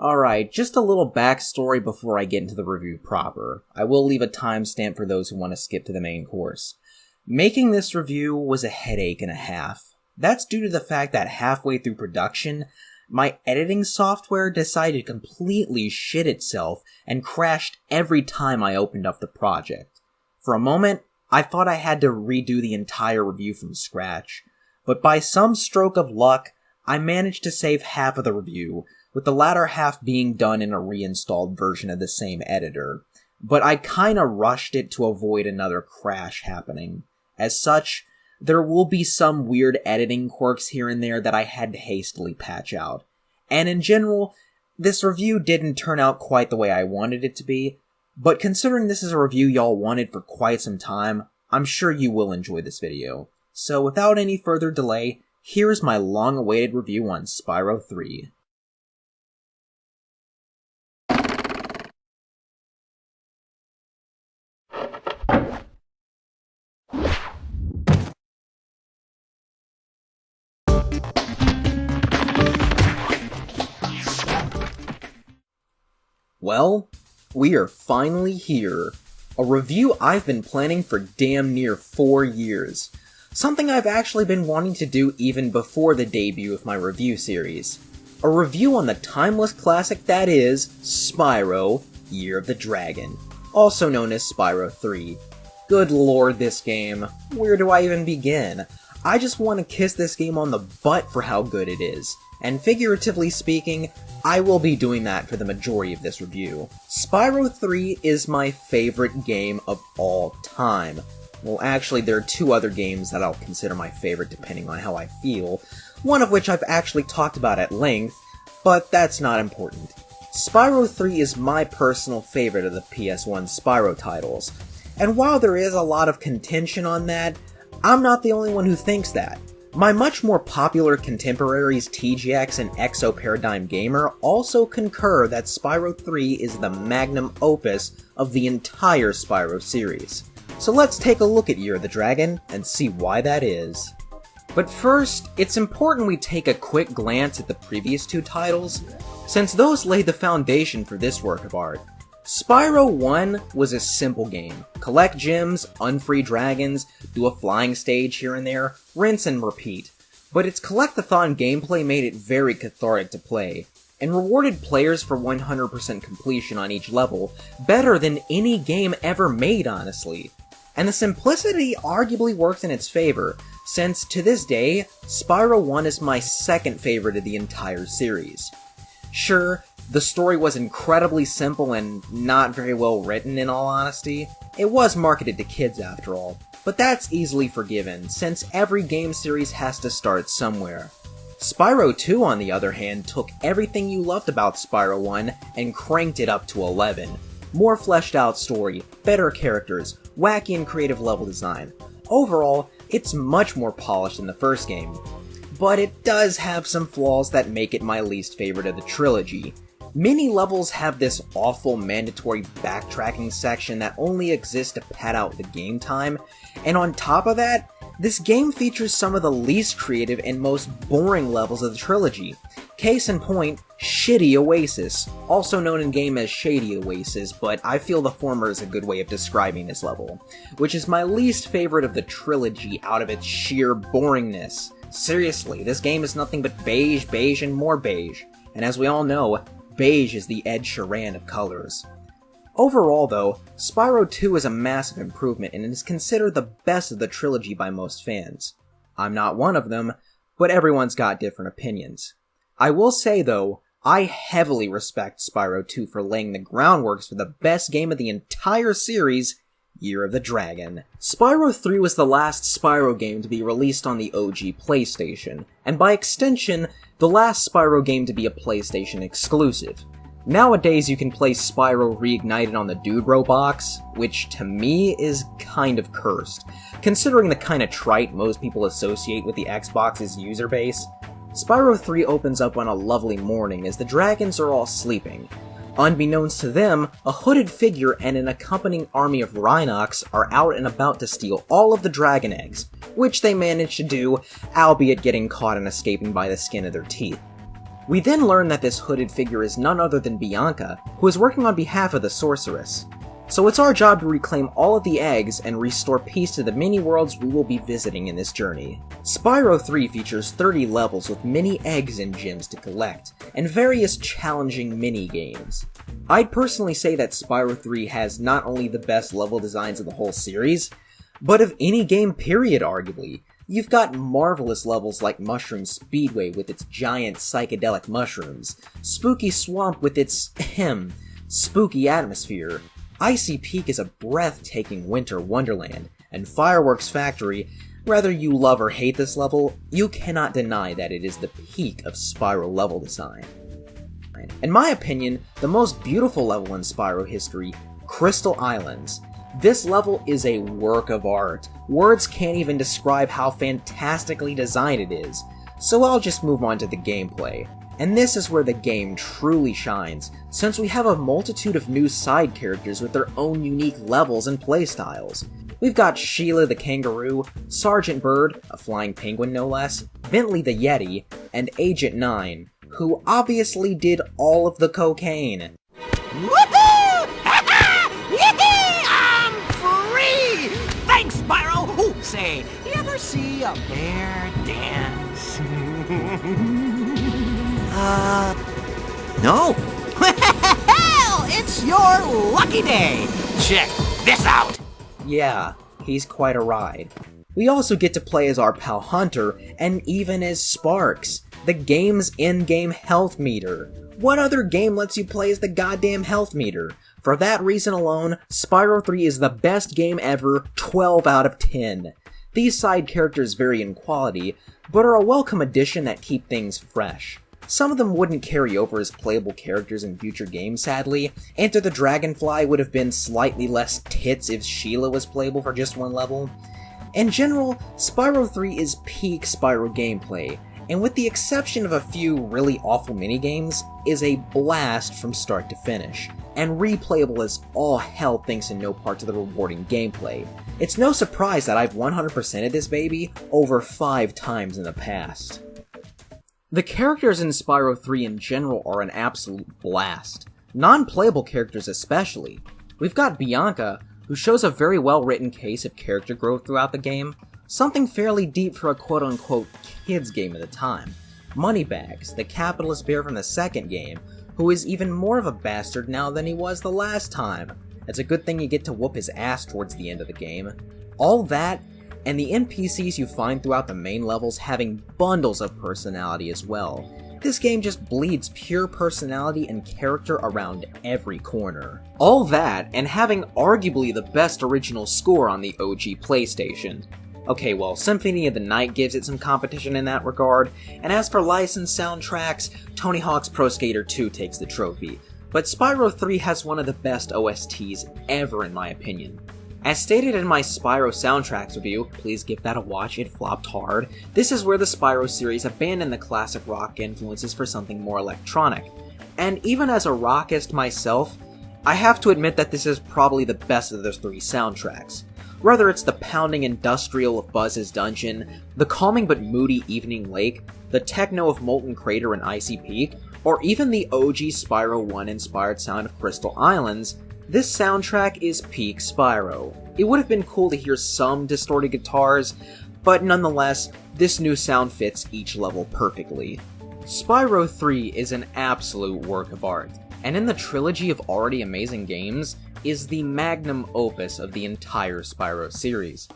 Alright, just a little backstory before I get into the review proper. I will leave a timestamp for those who want to skip to the main course. Making this review was a headache and a half. That's due to the fact that halfway through production, my editing software decided to completely shit itself and crashed every time I opened up the project. For a moment, I thought I had to redo the entire review from scratch, but by some stroke of luck, I managed to save half of the review, with the latter half being done in a reinstalled version of the same editor. But I kinda rushed it to avoid another crash happening. As such, there will be some weird editing quirks here and there that I had to hastily patch out. And in general, this review didn't turn out quite the way I wanted it to be, but considering this is a review y'all wanted for quite some time, I'm sure you will enjoy this video. So without any further delay, here's my long-awaited review on Spyro 3. Well, we are finally here. A review I've been planning for damn near 4 years. Something I've actually been wanting to do even before the debut of my review series. A review on the timeless classic that is Spyro, Year of the Dragon, also known as Spyro 3. Good lord, this game. Where do I even begin? I just want to kiss this game on the butt for how good it is. And figuratively speaking, I will be doing that for the majority of this review. Spyro 3 is my favorite game of all time. Well, actually, there are 2 other games that I'll consider my favorite depending on how I feel, one of which I've actually talked about at length, but that's not important. Spyro 3 is my personal favorite of the PS1 Spyro titles, and while there is a lot of contention on that, I'm not the only one who thinks that. My much more popular contemporaries TGX and Exo Paradigm Gamer also concur that Spyro 3 is the magnum opus of the entire Spyro series. So let's take a look at Year of the Dragon and see why that is. But first, it's important we take a quick glance at the previous 2 titles, since those laid the foundation for this work of art. Spyro 1 was a simple game. Collect gems, unfree dragons, do a flying stage here and there, rinse and repeat. But its collect-a-thon gameplay made it very cathartic to play, and rewarded players for 100% completion on each level, better than any game ever made, honestly. And the simplicity arguably works in its favor, since to this day, Spyro 1 is my second favorite of the entire series. Sure, the story was incredibly simple and not very well written in all honesty. It was marketed to kids after all, but that's easily forgiven, since every game series has to start somewhere. Spyro 2, on the other hand, took everything you loved about Spyro 1 and cranked it up to 11. More fleshed out story, better characters, wacky and creative level design. Overall, it's much more polished than the first game. But it does have some flaws that make it my least favorite of the trilogy. Many levels have this awful mandatory backtracking section that only exists to pad out the game time, and on top of that, this game features some of the least creative and most boring levels of the trilogy. Case in point, Shitty Oasis, also known in-game as Shady Oasis, but I feel the former is a good way of describing this level, which is my least favorite of the trilogy out of its sheer boringness. Seriously, this game is nothing but beige, beige, and more beige, and as we all know, beige is the Ed Sheeran of colors. Overall though, Spyro 2 is a massive improvement and is considered the best of the trilogy by most fans. I'm not one of them, but everyone's got different opinions. I will say though, I heavily respect Spyro 2 for laying the groundwork for the best game of the entire series, Year of the Dragon. Spyro 3 was the last Spyro game to be released on the OG PlayStation, and by extension, the last Spyro game to be a PlayStation exclusive. Nowadays you can play Spyro Reignited on the Dudebro box, which to me is kind of cursed, considering the kind of trite most people associate with the Xbox's user base. Spyro 3 opens up on a lovely morning as the dragons are all sleeping. Unbeknownst to them, a hooded figure and an accompanying army of Rhinox are out and about to steal all of the dragon eggs, which they manage to do, albeit getting caught and escaping by the skin of their teeth. We then learn that this hooded figure is none other than Bianca, who is working on behalf of the sorceress. So it's our job to reclaim all of the eggs and restore peace to the many worlds we will be visiting in this journey. Spyro 3 features 30 levels with many eggs and gems to collect, and various challenging mini-games. I'd personally say that Spyro 3 has not only the best level designs of the whole series, but of any game period arguably. You've got marvelous levels like Mushroom Speedway with its giant psychedelic mushrooms, Spooky Swamp with its, spooky atmosphere, Icy Peak is a breathtaking winter wonderland, and Fireworks Factory, whether you love or hate this level, you cannot deny that it is the peak of Spyro level design. In my opinion, the most beautiful level in Spyro history, Crystal Islands. This level is a work of art. Words can't even describe how fantastically designed it is, so I'll just move on to the gameplay. And this is where the game truly shines, since we have a multitude of new side characters with their own unique levels and playstyles. We've got Sheila the Kangaroo, Sergeant Bird, a flying penguin no less, Bentley the Yeti, and Agent 9, who obviously did all of the cocaine. Woohoo! Yee-hee! I'm free! Thanks, Spyro! Oh, say, you ever see a bear dance? No. Well, it's your lucky day. Check this out. Yeah, he's quite a ride. We also get to play as our pal Hunter, and even as Sparks, the game's in-game health meter. What other game lets you play as the goddamn health meter? For that reason alone, Spyro 3 is the best game ever, 12 out of 10. These side characters vary in quality, but are a welcome addition that keep things fresh. Some of them wouldn't carry over as playable characters in future games, sadly. Enter the Dragonfly would have been slightly less tits if Sheila was playable for just one level. In general, Spyro 3 is peak Spyro gameplay, and with the exception of a few really awful minigames, is a blast from start to finish, and replayable as all hell thanks in no part to the rewarding gameplay. It's no surprise that I've 100%ed this baby over 5 times in the past. The characters in Spyro 3 in general are an absolute blast. Non-playable characters especially. We've got Bianca, who shows a very well-written case of character growth throughout the game, something fairly deep for a quote-unquote kids game at the time. Moneybags, the capitalist bear from the second game, who is even more of a bastard now than he was the last time. It's a good thing you get to whoop his ass towards the end of the game. All that, and the NPCs you find throughout the main levels having bundles of personality as well. This game just bleeds pure personality and character around every corner. All that, and having arguably the best original score on the OG PlayStation. Okay, well, Symphony of the Night gives it some competition in that regard, and as for licensed soundtracks, Tony Hawk's Pro Skater 2 takes the trophy. But Spyro 3 has one of the best OSTs ever in my opinion. As stated in my Spyro soundtracks review, please give that a watch, it flopped hard, this is where the Spyro series abandoned the classic rock influences for something more electronic. And even as a rockist myself, I have to admit that this is probably the best of those 3 soundtracks. Whether it's the pounding industrial of Buzz's Dungeon, the calming but moody Evening Lake, the techno of Molten Crater and Icy Peak, or even the OG Spyro 1 inspired sound of Crystal Islands, this soundtrack is peak Spyro. It would have been cool to hear some distorted guitars, but nonetheless, this new sound fits each level perfectly. Spyro 3 is an absolute work of art, and in the trilogy of already amazing games, is the magnum opus of the entire Spyro series.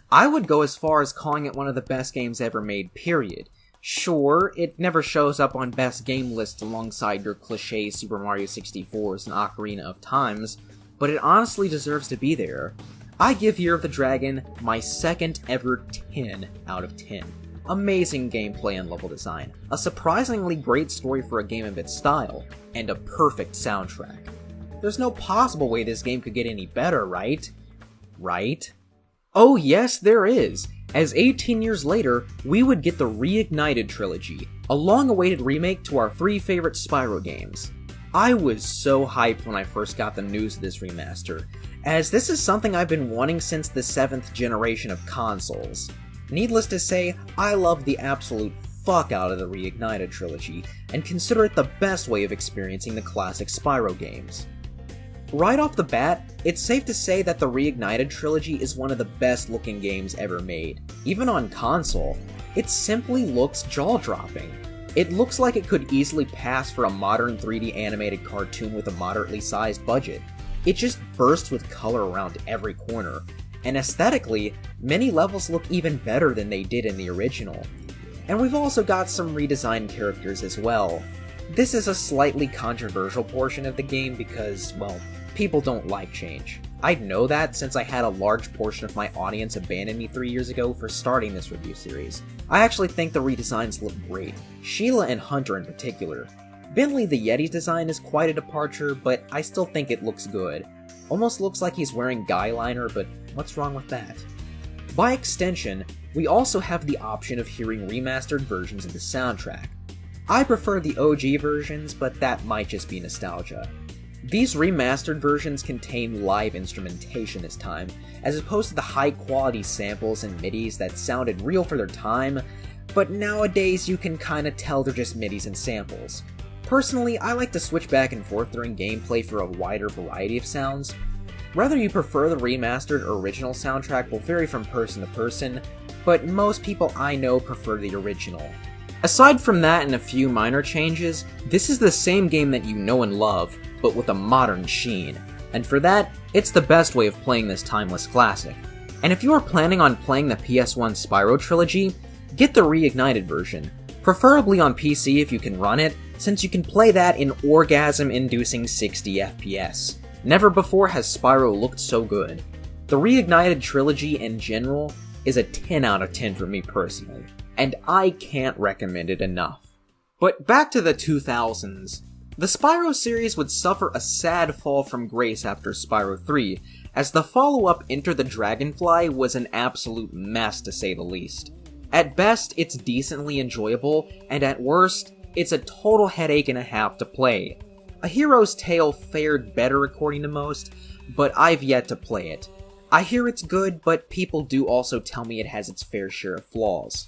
I would go as far as calling it one of the best games ever made, period. Sure, it never shows up on best game lists alongside your cliché Super Mario 64s and Ocarina of Times, but it honestly deserves to be there. I give Year of the Dragon my second ever 10 out of 10. Amazing gameplay and level design, a surprisingly great story for a game of its style, and a perfect soundtrack. There's no possible way this game could get any better, right? Right? Oh yes, there is! As 18 years later, we would get the Reignited trilogy, a long-awaited remake to our 3 favorite Spyro games. I was so hyped when I first got the news of this remaster, as this is something I've been wanting since the 7th generation of consoles. Needless to say, I loved the absolute fuck out of the Reignited trilogy, and consider it the best way of experiencing the classic Spyro games. Right off the bat, it's safe to say that the Reignited trilogy is one of the best looking games ever made. Even on console, it simply looks jaw-dropping. It looks like it could easily pass for a modern 3D animated cartoon with a moderately sized budget. It just bursts with color around every corner, and aesthetically, many levels look even better than they did in the original. And we've also got some redesigned characters as well. This is a slightly controversial portion of the game because, well, people don't like change. I know that since I had a large portion of my audience abandon me 3 years ago for starting this review series. I actually think the redesigns look great, Sheila and Hunter in particular. Bentley the Yeti design is quite a departure, but I still think it looks good. Almost looks like he's wearing guy liner, but what's wrong with that? By extension, we also have the option of hearing remastered versions of the soundtrack. I prefer the OG versions, but that might just be nostalgia. These remastered versions contain live instrumentation this time, as opposed to the high-quality samples and MIDIs that sounded real for their time, but nowadays you can kinda tell they're just MIDIs and samples. Personally, I like to switch back and forth during gameplay for a wider variety of sounds. Whether you prefer the remastered or original soundtrack will vary from person to person, but most people I know prefer the original. Aside from that and a few minor changes, this is the same game that you know and love, but with a modern sheen, and for that, it's the best way of playing this timeless classic. And if you are planning on playing the PS1 Spyro trilogy, get the Reignited version, preferably on PC if you can run it, since you can play that in orgasm-inducing 60 FPS. Never before has Spyro looked so good. The Reignited trilogy in general is a 10 out of 10 for me personally, and I can't recommend it enough. But back to the 2000s. The Spyro series would suffer a sad fall from grace after Spyro 3, as the follow-up Enter the Dragonfly was an absolute mess to say the least. At best, it's decently enjoyable, and at worst, it's a total headache and a half to play. A Hero's Tale fared better according to most, but I've yet to play it. I hear it's good, but people do also tell me it has its fair share of flaws.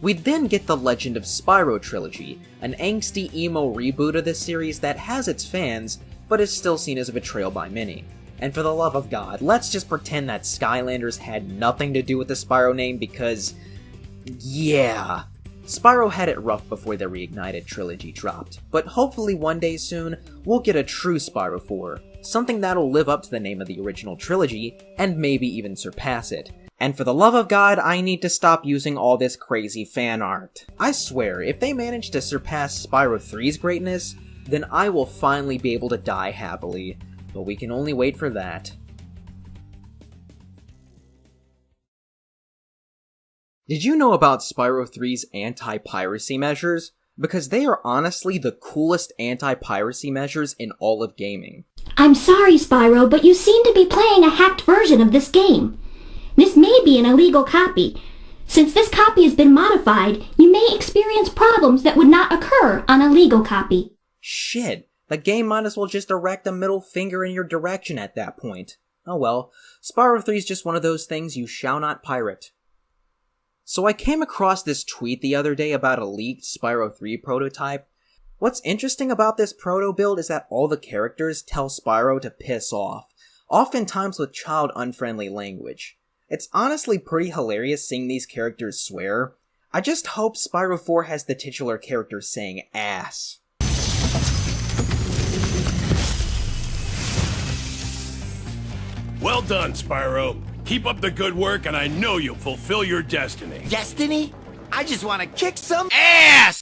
We'd then get the Legend of Spyro trilogy, an angsty emo reboot of this series that has its fans, but is still seen as a betrayal by many. And for the love of God, let's just pretend that Skylanders had nothing to do with the Spyro name because, yeah. Spyro had it rough before the Reignited trilogy dropped, but hopefully one day soon, we'll get a true Spyro 4, something that'll live up to the name of the original trilogy, and maybe even surpass it. And for the love of God, I need to stop using all this crazy fan art. I swear, if they manage to surpass Spyro 3's greatness, then I will finally be able to die happily, but we can only wait for that. Did you know about Spyro 3's anti-piracy measures? Because they are honestly the coolest anti-piracy measures in all of gaming. I'm sorry, Spyro, but you seem to be playing a hacked version of this game. This may be an illegal copy. Since this copy has been modified, you may experience problems that would not occur on a legal copy. Shit, the game might as well just erect a middle finger in your direction at that point. Oh well, Spyro 3 is just one of those things you shall not pirate. So I came across this tweet the other day about a leaked Spyro 3 prototype. What's interesting about this proto build is that all the characters tell Spyro to piss off, oftentimes with child-unfriendly language. It's honestly pretty hilarious seeing these characters swear. I just hope Spyro 4 has the titular character saying ass. Well done, Spyro. Keep up the good work and I know you'll fulfill your destiny. Destiny? I just want to kick some ass!